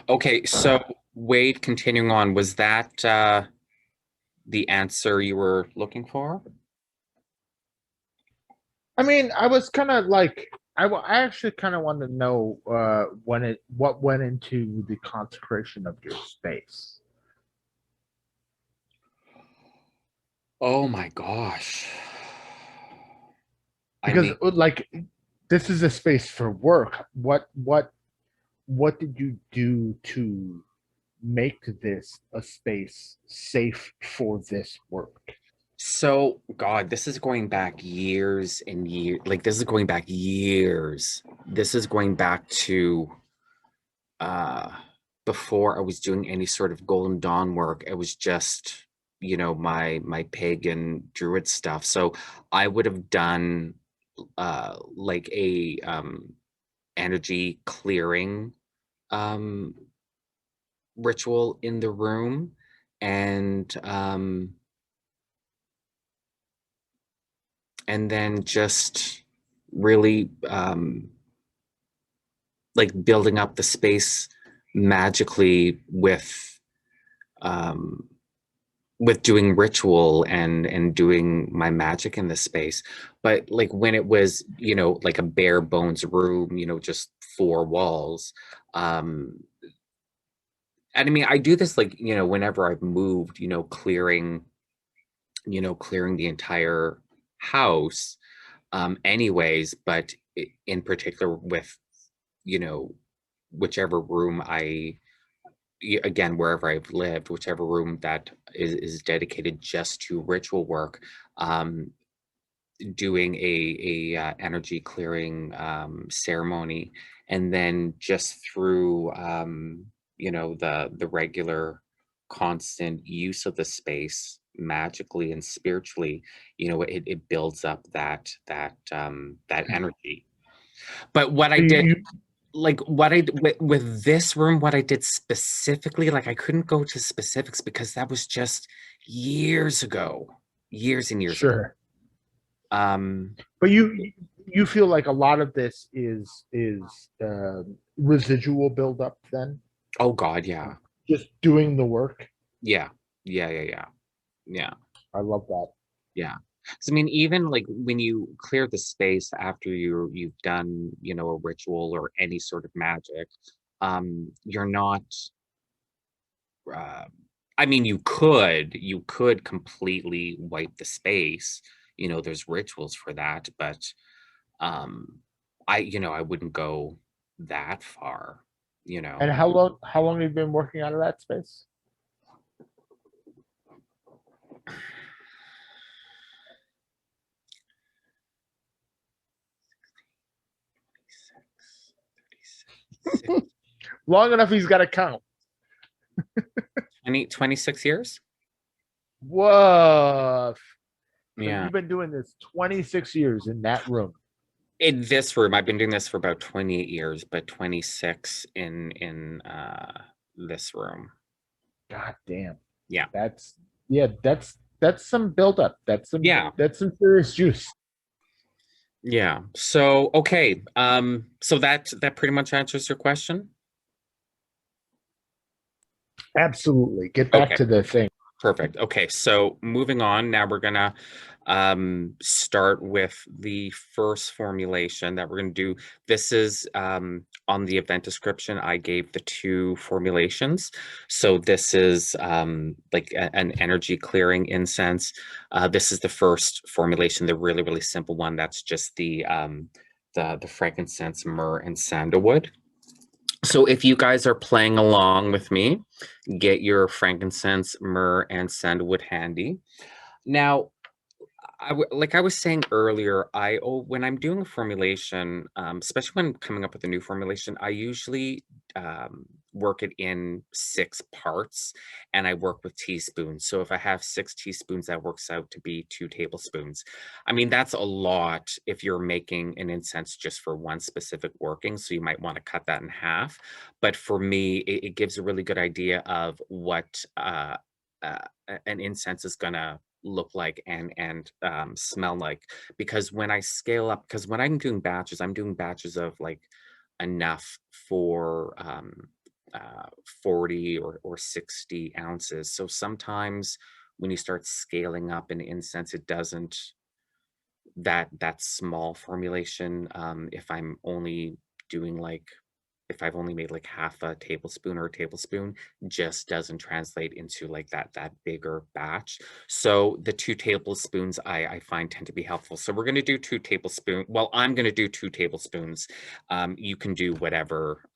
Okay, so Wade, continuing on, was that the answer you were looking for? I mean, I was kind of like, I actually kind of wanted to know what went into the consecration of your space. Oh my gosh. I Because mean, like this is a space for work. What did you do to make this a space safe for this work? so God, this is going back years and years. Like this is going back years. This is going back to uh before I was doing any sort of Golden Dawn work. It was just, my pagan druid stuff. So I would have done like a energy clearing um ritual in the room, and then just really like building up the space magically um with doing ritual and doing my magic in this space. But like when it was, like a bare bones room, just four walls, um and I mean, I do this like, whenever I've moved, clearing the entire house, anyways, but in particular with, you know, whichever room again, wherever I've lived, whichever room that is dedicated just to ritual work, um, doing a energy clearing ceremony, and then just through the regular constant use of the space magically and spiritually, it builds up that energy. But what I So did, you like what I with this room, what I did specifically, like I couldn't go to specifics because that was just years ago, years and years ago. sure, um but you feel like a lot of this is residual buildup then, oh God, yeah. just doing the work. Yeah, yeah, yeah, yeah, yeah, I love that. yeah. So I mean, even like when you clear the space after you've done, a ritual or any sort of magic, you're not uh I mean, you could completely wipe the space. There's rituals for that, but um I wouldn't go that far, you And know. how long have you been working out of that space? 36, Long enough he's got to count. 26 years. Whoa. So Yeah. you've been doing this 26 years in that room. In this room, I've been doing this for about 28 years, but 26 in this room. God damn. Yeah. That's yeah, that's some buildup. Yeah. That's some serious juice. Yeah. So, okay. So that pretty much answers your question. Absolutely. Get back Okay. to the thing. Perfect. Okay, so moving on, now we're gonna start with the first formulation that we're gonna do. This is on the event description. I gave the two formulations. So this is like an energy clearing incense. This is the first formulation, the really, really simple one. That's just the frankincense, myrrh, and sandalwood. So if you guys are playing along with me, get your frankincense, myrrh, and sandalwood handy. Now, like I was saying earlier, when I'm doing a formulation, especially when I'm coming up with a new formulation, I usually work it in six parts, and I work with teaspoons. So if I have 6 teaspoons, that works out to be 2 tablespoons. I mean, that's a lot if you're making an incense just for one specific working. So you might want to cut that in half. But for me, it gives a really good idea of what uh, an incense is gonna look like and smell like, because when I scale up, because when I'm doing batches of like enough for 40 or 60 ounces. So sometimes when you start scaling up an incense, it doesn't that small formulation. If I'm only doing like if I've only made like half a tablespoon or a tablespoon, just doesn't translate into like that bigger batch. So the 2 tablespoons I find tend to be helpful. So we're gonna do 2 tablespoons. Well, I'm gonna do 2 tablespoons. You can do whatever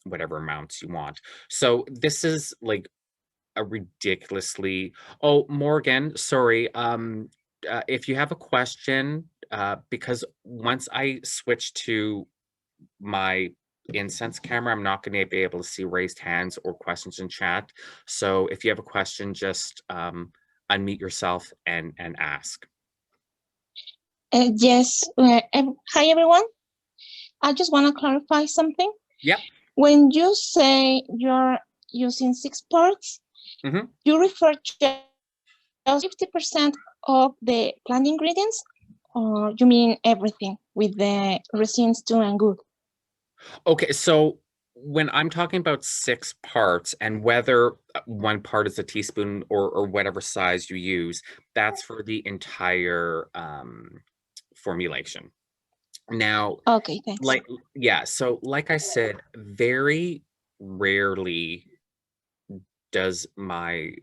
amounts you want. So this is like a ridiculously oh, Morgan, sorry. If you have a question, because once I switch to my Incense camera, I'm not gonna be able to see raised hands or questions in chat. So if you have a question, just unmute yourself and ask. Yes. Hi, everyone. I just want to clarify something. Yep. When you say you're using 6 parts, Mhm. you refer just 50% of the plant ingredients, or you mean everything with the resins too and good? Okay, so when I'm talking about 6 parts and whether, 1 part is a teaspoon or whatever size you use, that's for the entire, formulation. Now, Okay, thanks. like yeah, so like I said, very rarely does my,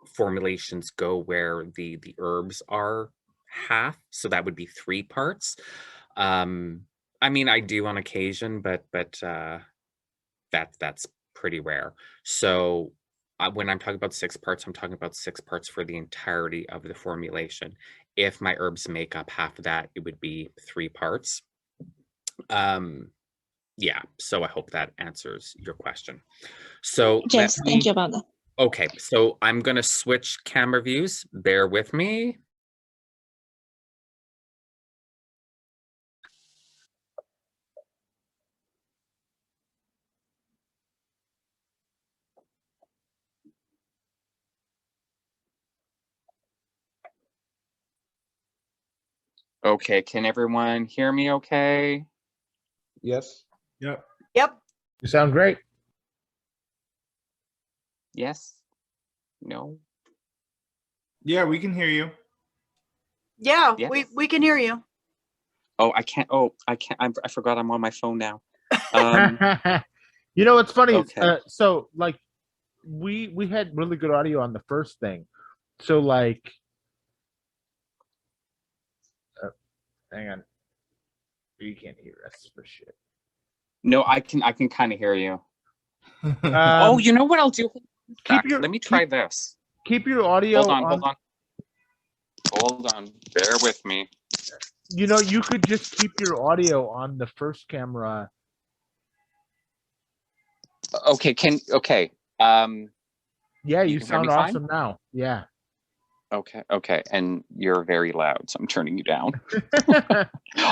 formulations go where the herbs are half, so that would be 3 parts. Um, I mean, I do on occasion, but that's pretty rare. So, when I'm talking about 6 parts, I'm talking about 6 parts for the entirety of the formulation. If my herbs make up half of that, it would be 3 parts. Yeah, so I hope that answers your question. So let Yes, thank me you about that. okay, so I'm gonna switch camera views. Bear with me. Okay, can everyone hear me okay? Yes. Yep. Yep. You sound great. Yes? No? Yeah, we can hear you. Yeah, Yes? we can hear you. Oh, I can't. I forgot I'm on my phone now. You know what's funny? Okay. So like we had really good audio on the first thing. So like, hang on, you can't hear us for shit. No, I can kind of hear you. Oh, Um, you know what I'll do? keep your Let me try this. keep your audio Hold on, hold on. Hold on. Bear with me. You know, you could just keep your audio on the first camera. Okay, okay. Yeah, You you can hear me sound fine? awesome now. Yeah. Okay. And you're very loud, so I'm turning you down.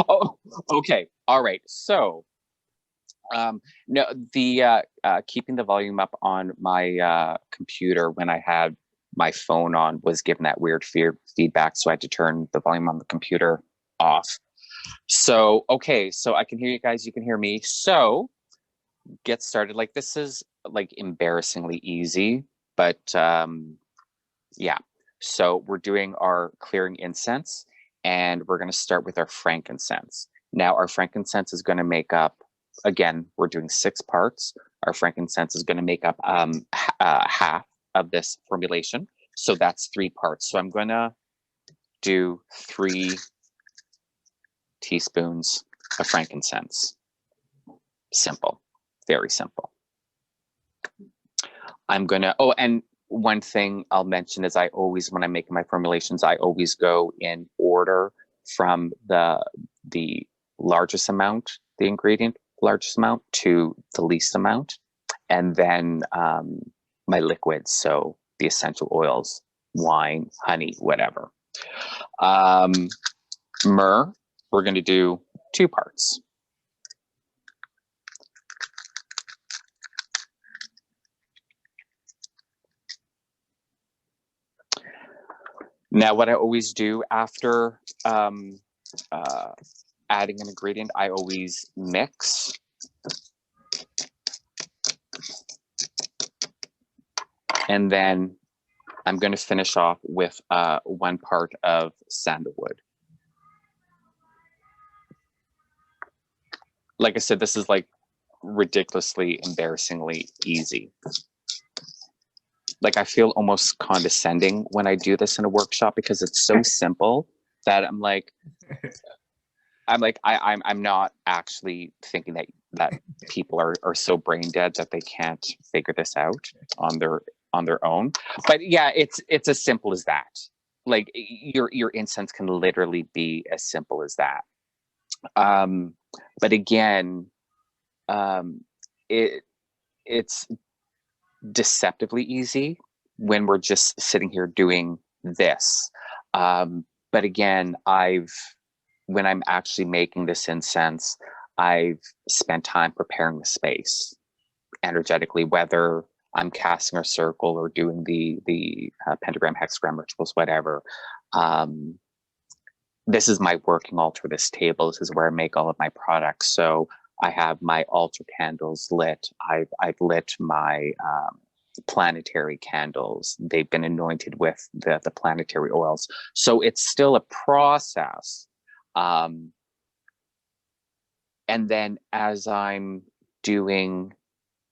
Oh, okay. All right. So, no, the keeping the volume up on my computer when I had my phone on was given that weird feedback, so I had to turn the volume on the computer off. So, okay, so I can hear you guys, you can hear me. So, get started. Like this is like embarrassingly easy, but yeah. So we're doing our clearing incense, and we're going to start with our frankincense. Now, our frankincense is going to make up, again, we're doing 6 parts. Our frankincense is going to make up half of this formulation. So that's 3 parts. So I'm going to do 3 teaspoons of frankincense. Simple, very simple. I'm going to, oh, and one thing I'll mention is I always, when I'm making my formulations, I always go in order from the largest amount, the ingredient largest amount to the least amount, and then my liquids, so the essential oils, wine, honey, whatever. Myrrh, we're going to do 2 parts. Now, what I always do after adding an ingredient, I always mix. And then I'm going to finish off with one part of sandalwood. Like I said, this is like ridiculously, embarrassingly easy. Like I feel almost condescending when I do this in a workshop because it's so simple that I'm like, I'm not actually thinking that people are so brain dead that they can't figure this out on their own. But yeah, it's as simple as that. Like your incense can literally be as simple as that. But again, it's deceptively easy when we're just sitting here doing this. But again, when I'm actually making this incense, I've spent time preparing the space energetically, whether I'm casting a circle or doing the pentagram, hexagram rituals, whatever. This is my working altar, this table. This is where I make all of my products. So I have my altar candles lit. I've lit my planetary candles. They've been anointed with the planetary oils. So it's still a process. And then as I'm doing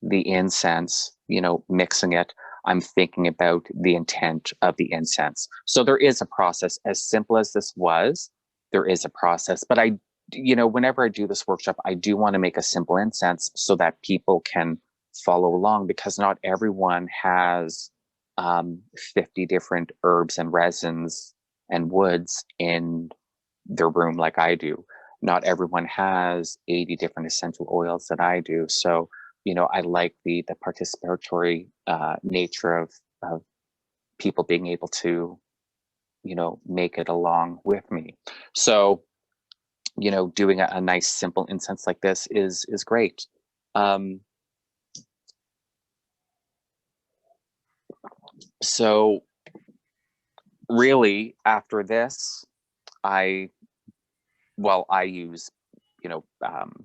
the incense, mixing it, I'm thinking about the intent of the incense. So there is a process. As simple as this was, there is a process. But whenever I do this workshop, I do want to make a simple incense so that people can follow along, because not everyone has 50 different herbs and resins and woods in their room like I do. Not everyone has 80 different essential oils that I do. So, I like the participatory nature of people being able to, make it along with me. So, doing a nice simple incense like this is great. So really after this, I use,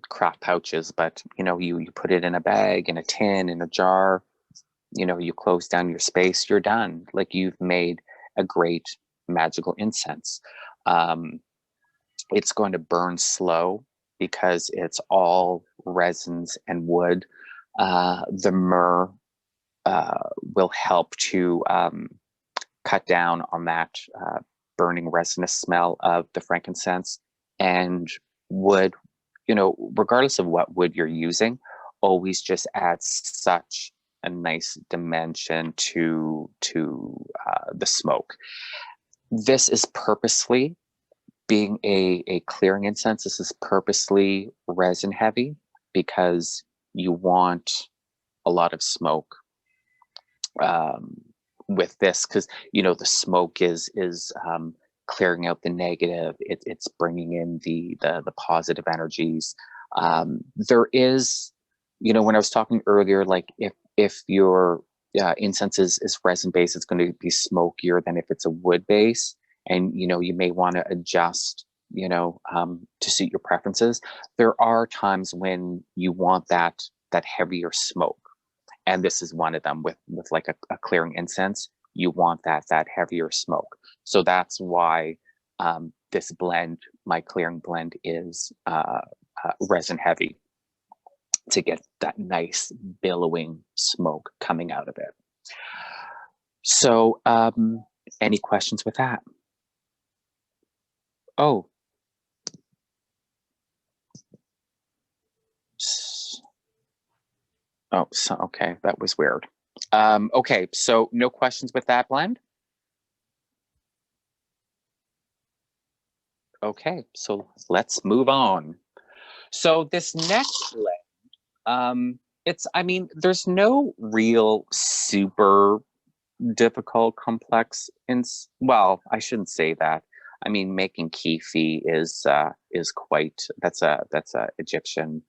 craft pouches, but you put it in a bag, in a tin, in a jar, you close down your space, you're done. Like you've made a great magical incense. It's going to burn slow because it's all resins and wood. The myrrh will help to cut down on that burning resinous smell of the frankincense. And wood, regardless of what wood you're using, always just adds such a nice dimension to the smoke. This is purposely being a clearing incense. This is purposely resin heavy because you want a lot of smoke with this, because the smoke is clearing out the negative. It's bringing in the positive energies. There is, when I was talking earlier, like if your incense is resin based, it's going to be smokier than if it's a wood base, and you may want to adjust to suit your preferences. There are times when you want that heavier smoke, and this is one of them. With like a clearing incense, you want that heavier smoke. So that's why this blend, my clearing blend, is resin heavy, to get that nice billowing smoke coming out of it. So any questions with that? Oh. Oh, so, okay, that was weird. Okay, so no questions with that blend? Okay, so let's move on. So this next blend, there's no real super difficult, complex, well, I shouldn't say that. I mean, making kefi is quite, that's a Egyptian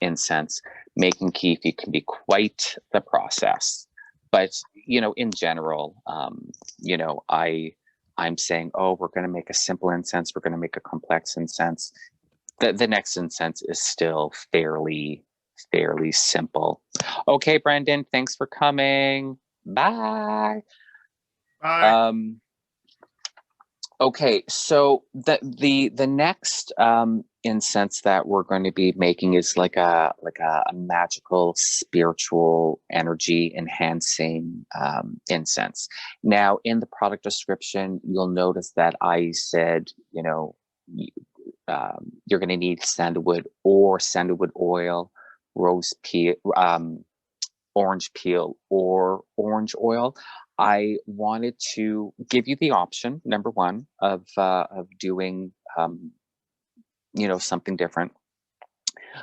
incense. Making kefi can be quite the process, but in general, I'm saying, oh, we're going to make a simple incense, we're going to make a complex incense. The next incense is still fairly simple. Okay, Brendan, thanks for coming. Bye. Bye. Okay, so the next incense that we're going to be making is like a magical, spiritual, energy enhancing incense. Now, in the product description, you'll notice that I said, you know, you're going to need sandalwood or sandalwood oil, rose peel, orange peel, or orange oil. I wanted to give you the option, number one, of doing you know, something different,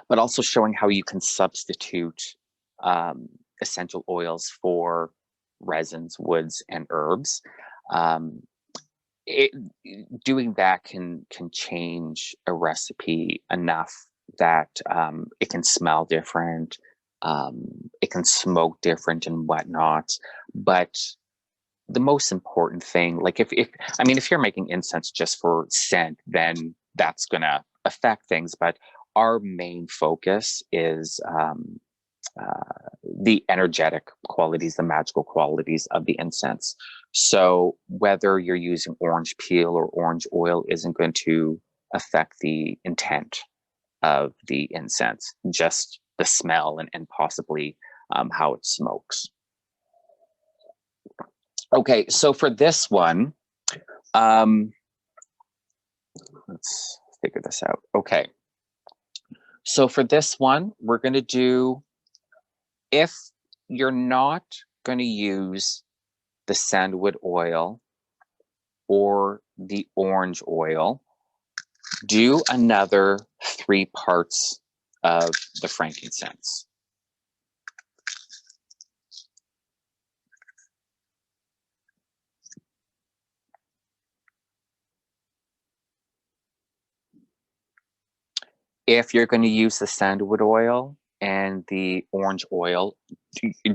but also showing how you can substitute essential oils for resins, woods, and herbs. It, doing that can change a recipe enough that it can smell different, it can smoke different and whatnot. But the most important thing, like if I mean, if you're making incense just for scent, then that's gonna affect things. But our main focus is the energetic qualities, the magical qualities of the incense. So whether you're using orange peel or orange oil isn't going to affect the intent of the incense, just the smell and possibly how it smokes. Okay, so for this one, let's figure this out. Okay, so for this one, we're going to do, if you're not going to use the sandalwood oil or the orange oil, do another 3 parts of the frankincense. If you're going to use the sandalwood oil and the orange oil,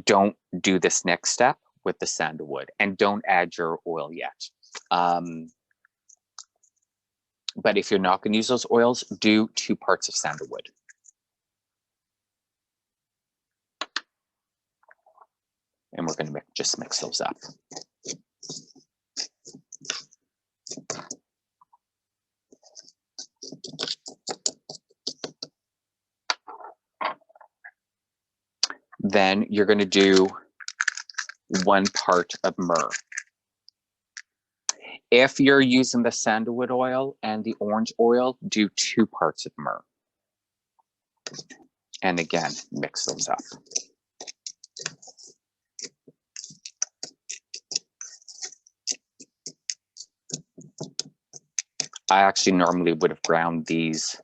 don't do this next step with the sandalwood, and don't add your oil yet. But if you're not going to use those oils, do 2 parts of sandalwood. And we're going to just mix those up. Then you're going to do 1 part of myrrh. If you're using the sandalwood oil and the orange oil, do 2 parts of myrrh. And again, mix those up. I actually normally would have ground these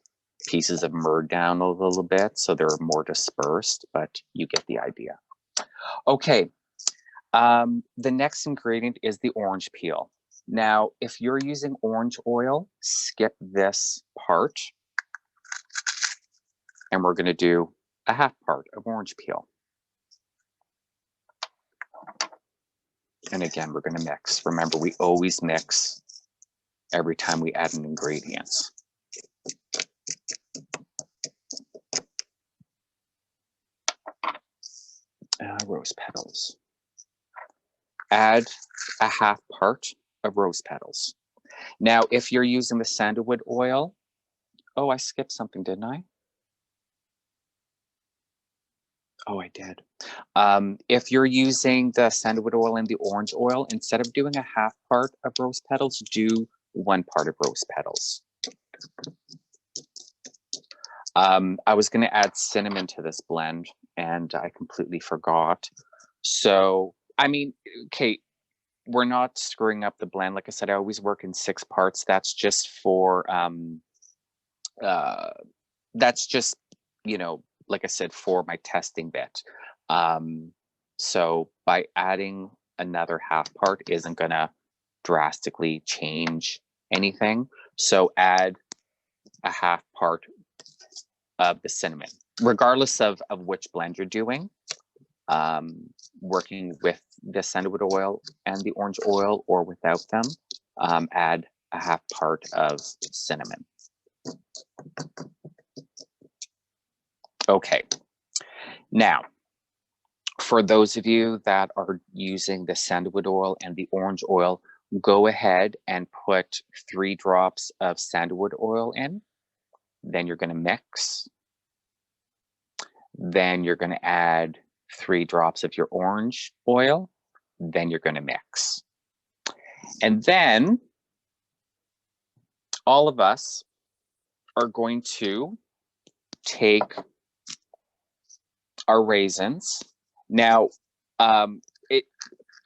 pieces of myrrh down a little bit so they're more dispersed, but you get the idea. Okay, the next ingredient is the orange peel. Now, if you're using orange oil, skip this part, and we're going to do a 1/2 part of orange peel. And again, we're going to mix. Remember, we always mix every time we add an ingredient. Rose petals. Add a 1/2 part of rose petals. Now, if you're using the sandalwood oil, oh, I skipped something, didn't I? Oh, I did. If you're using the sandalwood oil and the orange oil, instead of doing a 1/2 part of rose petals, do 1 part of rose petals. I was going to add cinnamon to this blend, and I completely forgot. So, I mean, okay, we're not screwing up the blend. Like I said, I always work in 6 parts. That's just for, that's just, you know, like I said, for my testing bit. So by adding another 1/2 part isn't going to drastically change anything. So add a 1/2 part of the cinnamon, regardless of which blend you're doing. Working with the sandalwood oil and the orange oil or without them, add a 1/2 part of cinnamon. Okay, now for those of you that are using the sandalwood oil and the orange oil, go ahead and put 3 drops of sandalwood oil in. Then you're going to mix. Then you're going to add 3 drops of your orange oil. Then you're going to mix. And then all of us are going to take our raisins. Now,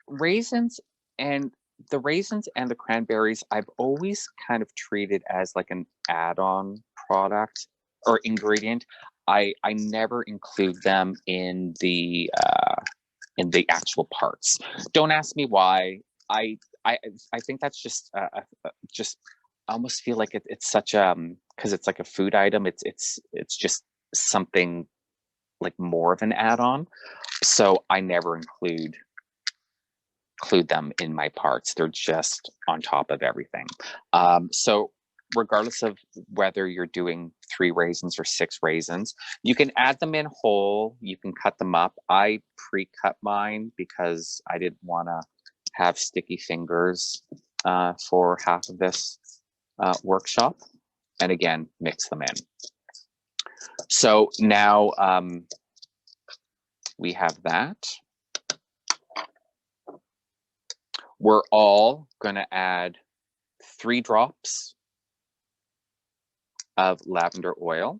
raisins and the cranberries, I've always kind of treated as like an add-on product or ingredient. I never include them in the actual parts. Don't ask me why. I think that's just I almost feel like it's such because it's like a food item. It's just something like more of an add-on. So I never include them in my parts. They're just on top of everything. So regardless of whether you're doing 3 raisins or 6 raisins, you can add them in whole. You can cut them up. I pre-cut mine because I didn't want to have sticky fingers for half of this workshop. And again, mix them in. So now we have that. We're all going to add 3 drops of lavender oil.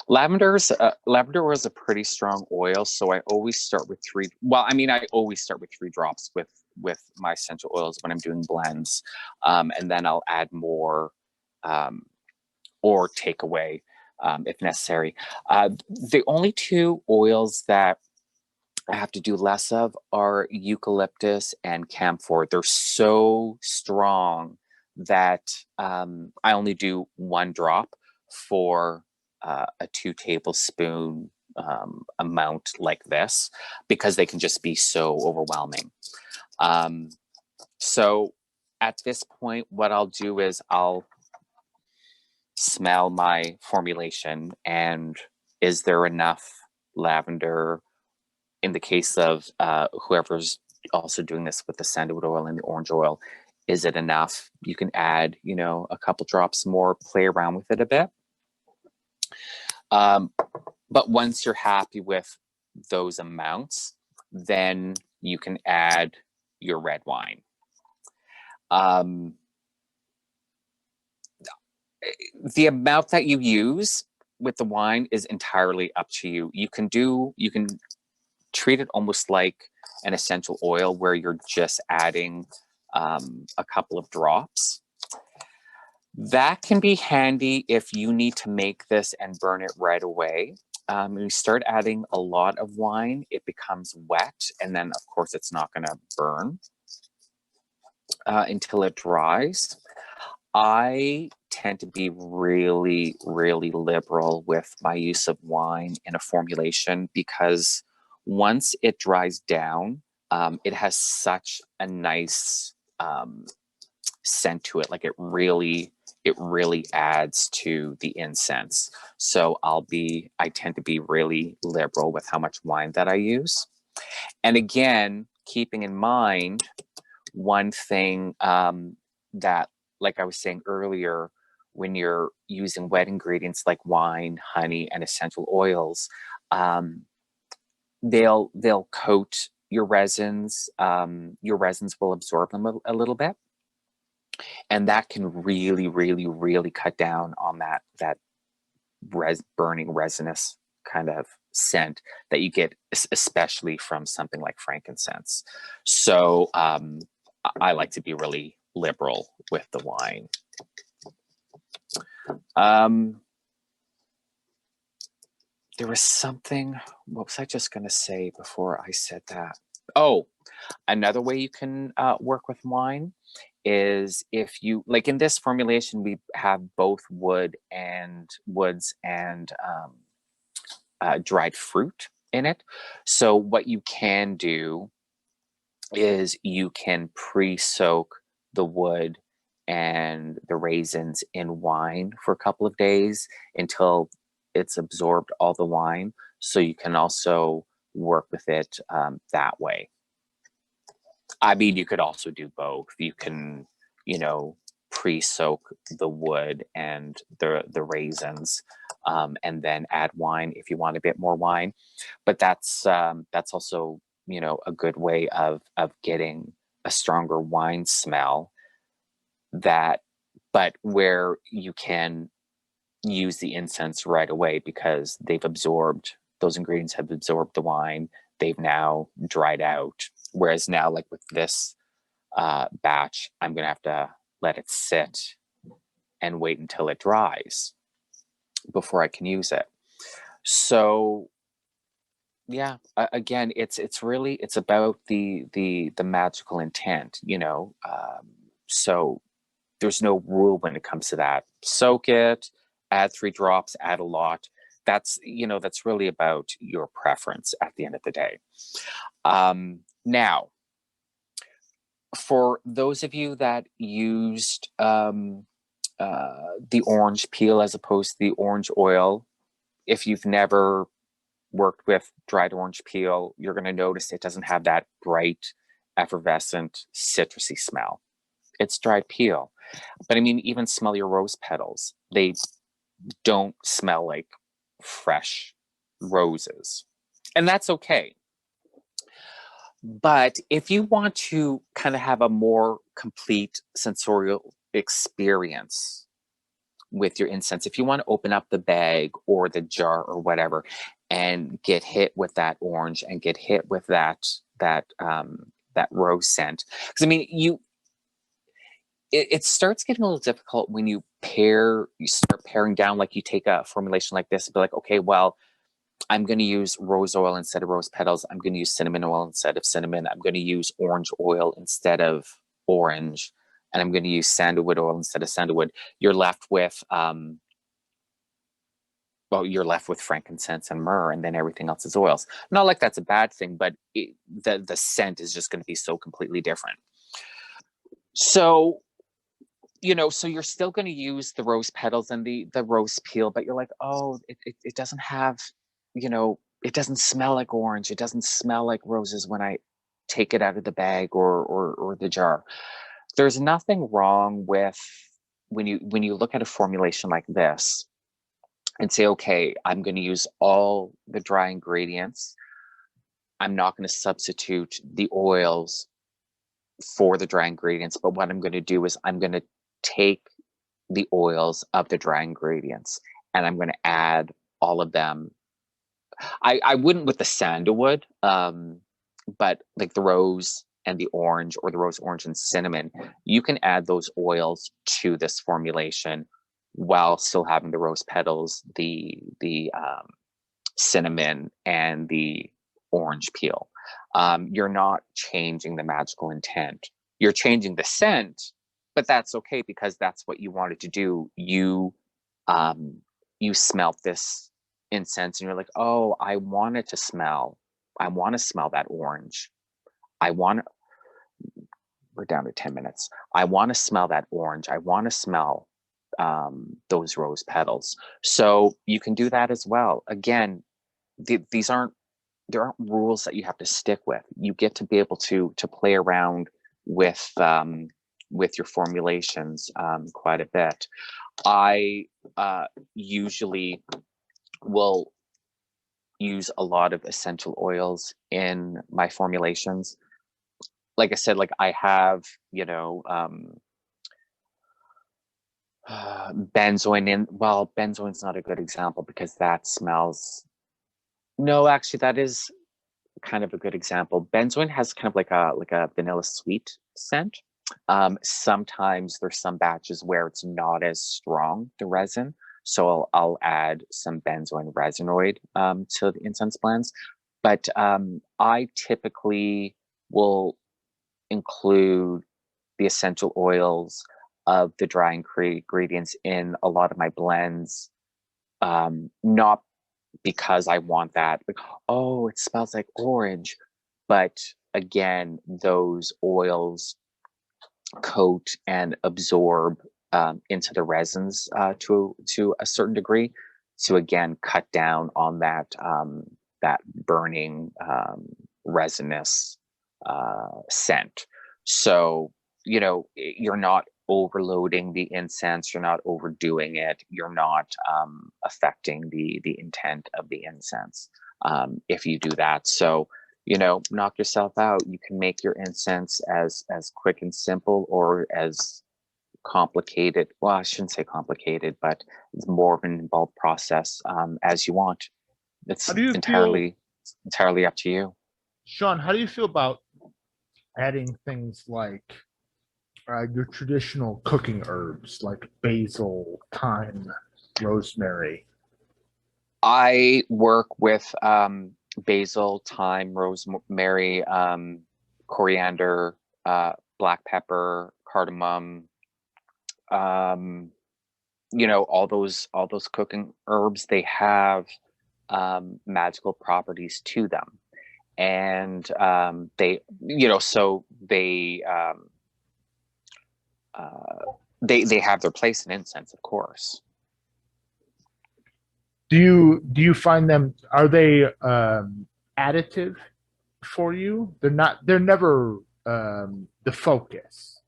Lavender oil is a pretty strong oil, so I always start with 3. Well, I mean, I always start with 3 drops with my essential oils when I'm doing blends, and then I'll add more or take away if necessary. The only 2 oils that I have to do less of are eucalyptus and camphor. They're so strong that I only do 1 drop for a 2 tablespoon amount like this, because they can just be so overwhelming. So at this point, what I'll do is I'll smell my formulation, and is there enough lavender? In the case of whoever's also doing this with the sandalwood oil and the orange oil, is it enough? You can add, a couple drops more, play around with it a bit. But once you're happy with those amounts, then you can add your red wine. The amount that you use with the wine is entirely up to you. You can treat it almost like an essential oil where you're just adding a couple of drops. That can be handy if you need to make this and burn it right away. When you start adding a lot of wine, it becomes wet, and then of course it's not going to burn until it dries. I tend to be really, really liberal with my use of wine in a formulation, because once it dries down, it has such a nice scent to it. Like it really adds to the incense. So I tend to be really liberal with how much wine that I use. And again, keeping in mind one thing that, like I was saying earlier, when you're using wet ingredients like wine, honey, and essential oils, they'll coat your resins. Your resins will absorb them a little bit, and that can really, really, really cut down on that burning resinous kind of scent that you get, especially from something like frankincense. So I like to be really liberal with the wine. There was something, what was I just going to say before I said that? Oh, another way you can work with wine is if you, like in this formulation, we have both woods and dried fruit in it. So what you can do is you can pre-soak the wood and the raisins in wine for a couple of days until it's absorbed all the wine. So you can also work with it that way. I mean, you could also do both. You can, you know, pre-soak the wood and the raisins, and then add wine if you want a bit more wine. But that's also, you know, a good way of getting a stronger wine smell. That, but where you can use the incense right away because those ingredients have absorbed the wine. They've now dried out. Whereas now, like with this batch, I'm gonna have to let it sit and wait until it dries before I can use it. So yeah, again, it's really, it's about the magical intent, you know. So there's no rule when it comes to that. Soak it, add 3 drops, add a lot. That's, you know, that's really about your preference at the end of the day. Now, for those of you that used the orange peel as opposed to the orange oil, if you've never worked with dried orange peel, you're going to notice it doesn't have that bright, effervescent, citrusy smell. It's dried peel. But I mean, even smell your rose petals. They don't smell like fresh roses. And that's okay. But if you want to kind of have a more complete sensorial experience with your incense, if you want to open up the bag or the jar or whatever and get hit with that orange and get hit with that rose scent, because I mean, it starts getting a little difficult when you start paring down. Like you take a formulation like this and be like, okay, well, I'm going to use rose oil instead of rose petals. I'm going to use cinnamon oil instead of cinnamon. I'm going to use orange oil instead of orange. And I'm going to use sandalwood oil instead of sandalwood. You're left with, you're left with frankincense and myrrh, and then everything else is oils. Not like that's a bad thing, but the scent is just going to be so completely different. So, you know, so you're still going to use the rose petals and the rose peel, but you're like, oh, it doesn't have, you know, it doesn't smell like orange. It doesn't smell like roses when I take it out of the bag or the jar. There's nothing wrong with when you look at a formulation like this and say, okay, I'm going to use all the dry ingredients. I'm not going to substitute the oils for the dry ingredients, but what I'm going to do is I'm going to take the oils of the dry ingredients and I'm going to add all of them. I wouldn't with the sandalwood, but like the rose and the orange, or the rose, orange, and cinnamon, you can add those oils to this formulation while still having the rose petals, the cinnamon, and the orange peel. You're not changing the magical intent. You're changing the scent, but that's okay because that's what you wanted to do. You smelt this incense and you're like, oh, I want to smell that orange. We're down to 10 minutes. I want to smell that orange. I want to smell those rose petals. So you can do that as well. Again, there aren't rules that you have to stick with. You get to be able to play around with your formulations quite a bit. I usually will use a lot of essential oils in my formulations. Like I said, like I have, you know, benzoin in. Well, benzoin's not a good example because that smells. No, actually, that is kind of a good example. Benzoin has kind of like a vanilla sweet scent. Sometimes there's some batches where it's not as strong, the resin. So I'll add some benzoin resinoid to the incense blends. But I typically will include the essential oils of the dry ingredients in a lot of my blends, not because I want that, like, oh, it smells like orange, but again, those oils coat and absorb into the resins to a certain degree, to again cut down on that that burning resinous scent. So, you know, you're not overloading the incense, you're not overdoing it, you're not affecting the intent of the incense if you do that. So, you know, knock yourself out. You can make your incense as quick and simple, or as complicated. Well, I shouldn't say complicated, but it's more of an involved process as you want. It's How do you entirely up to you. Sean, how do you feel about adding things like your traditional cooking herbs like basil, thyme, rosemary? I work with basil, thyme, rosemary, coriander, black pepper, cardamom, you know, all those cooking herbs. They have magical properties to them, and they, you know, so they have their place in incense, of course. Do you find them, are they additive for you? They're never the focus.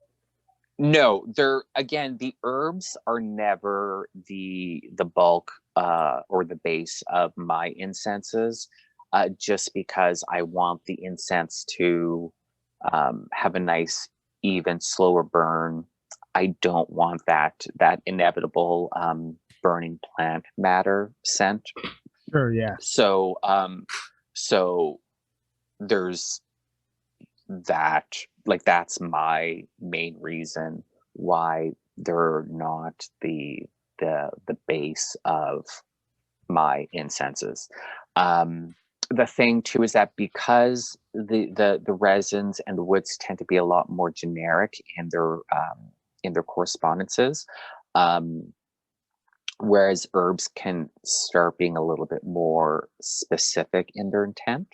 No, they're, again, the herbs are never the bulk or the base of my incenses, just because I want the incense to have a nice, even, slower burn. I don't want that inevitable burning plant matter scent. Sure, yeah. So so there's that, like, that's my main reason why they're not the base of my incenses. The thing too is that because the resins and the woods tend to be a lot more generic in their correspondences, whereas herbs can start being a little bit more specific in their intent.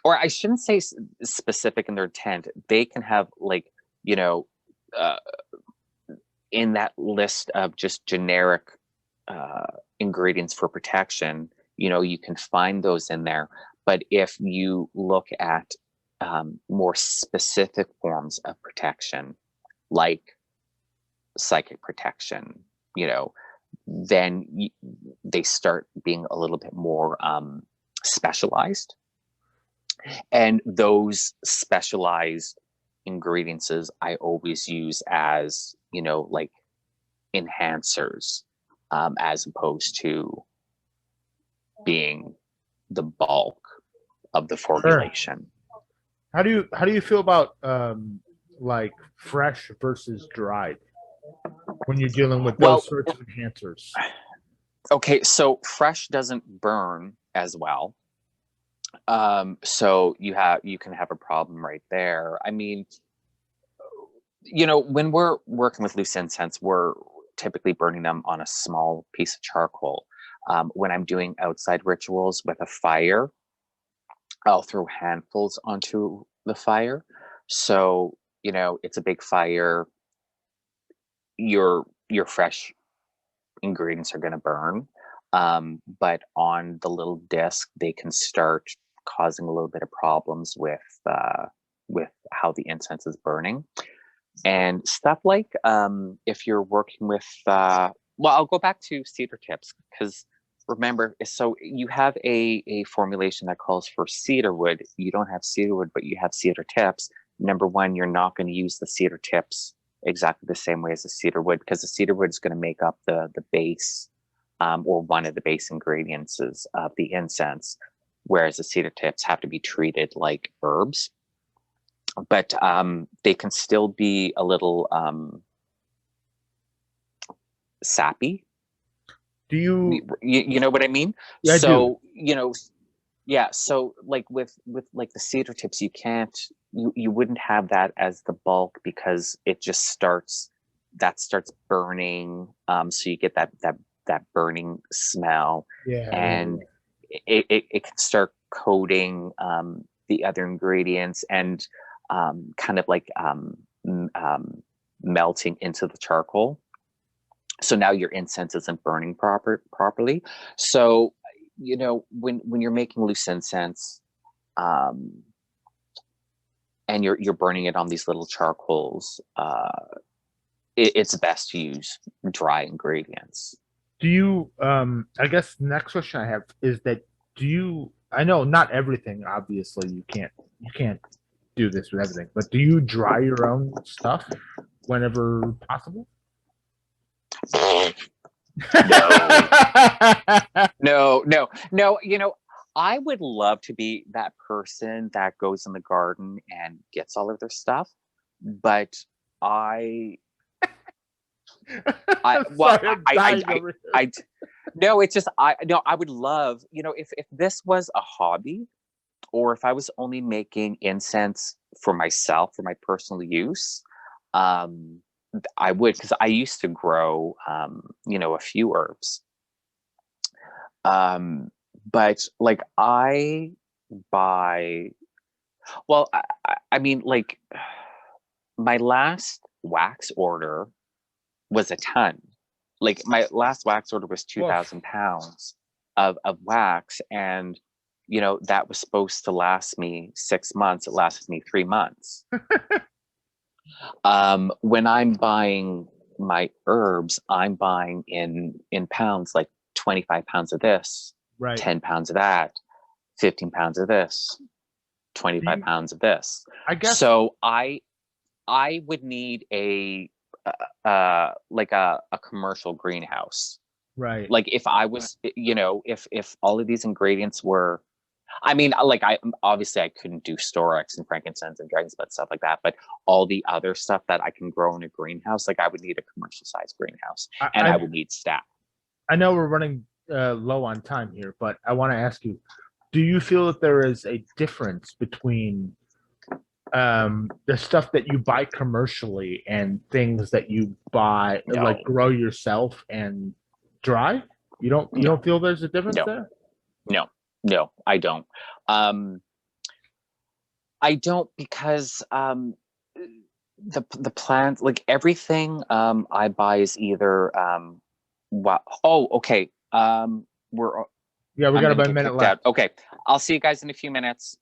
Or I shouldn't say specific in their intent. They can have, like, you know, in that list of just generic ingredients for protection, you know, you can find those in there. But if you look at more specific forms of protection, like psychic protection, you know, then they start being a little bit more specialized. And those specialized ingredients I always use as, you know, like, enhancers, as opposed to being the bulk of the formulation. Sure. How do you feel about like fresh versus dried when you're dealing with those sorts of enhancers? Okay, so fresh doesn't burn as well. So you can have a problem right there. I mean, you know, when we're working with loose incense, we're typically burning them on a small piece of charcoal. When I'm doing outside rituals with a fire, I'll throw handfuls onto the fire. So, you know, it's a big fire. Your fresh ingredients are going to burn. But on the little disc, they can start causing a little bit of problems with how the incense is burning. And stuff like, if you're working with, well, I'll go back to cedar tips, because remember, so you have a formulation that calls for cedar wood. You don't have cedar wood, but you have cedar tips. Number one, you're not going to use the cedar tips exactly the same way as the cedar wood, because the cedar wood is going to make up the base, or one of the base ingredients of the incense, whereas the cedar tips have to be treated like herbs. But they can still be a little sappy. Do you know what I mean? Yeah, so I do. You know, yeah, so like with like the cedar tips, you wouldn't have that as the bulk, because it just starts burning, so you get that burning smell. Yeah. And it can start coating the other ingredients and kind of like melting into the charcoal. So now your incense isn't burning properly. So, you know, when you're making loose incense, and you're burning it on these little charcoals, it's best to use dry ingredients. Do you, I guess the next question I have is that, do you, I know not everything, obviously you can't do this with everything, but do you dry your own stuff whenever possible? No. You know, I would love to be that person that goes in the garden and gets all of their stuff, but no, it's just I would love, you know, if this was a hobby, or if I was only making incense for myself, for my personal use, I would, because I used to grow, you know, a few herbs. But like I mean, like my last wax order was a ton. Like my last wax order was 2,000 pounds of wax. And, you know, that was supposed to last me 6 months. It lasted me 3 months. When I'm buying my herbs, I'm buying in pounds, like 25 pounds of this, right. 10 pounds of that, 15 pounds of this, 25 pounds of this. I guess so. I would need like a commercial greenhouse. Right. Like if I was, you know, if all of these ingredients were, I mean, like I couldn't do storax and frankincense and dragon's blood stuff like that, but all the other stuff that I can grow in a greenhouse, like I would need a commercial sized greenhouse, and I would need staff. I know we're running low on time here, but I want to ask you, do you feel that there is a difference between the stuff that you buy commercially and things that you buy, like grow yourself and dry? You don't feel there's a difference there? No, I don't. I don't, because the plants, like everything I buy is either okay. We got about a minute left. Okay, I'll see you guys in a few minutes.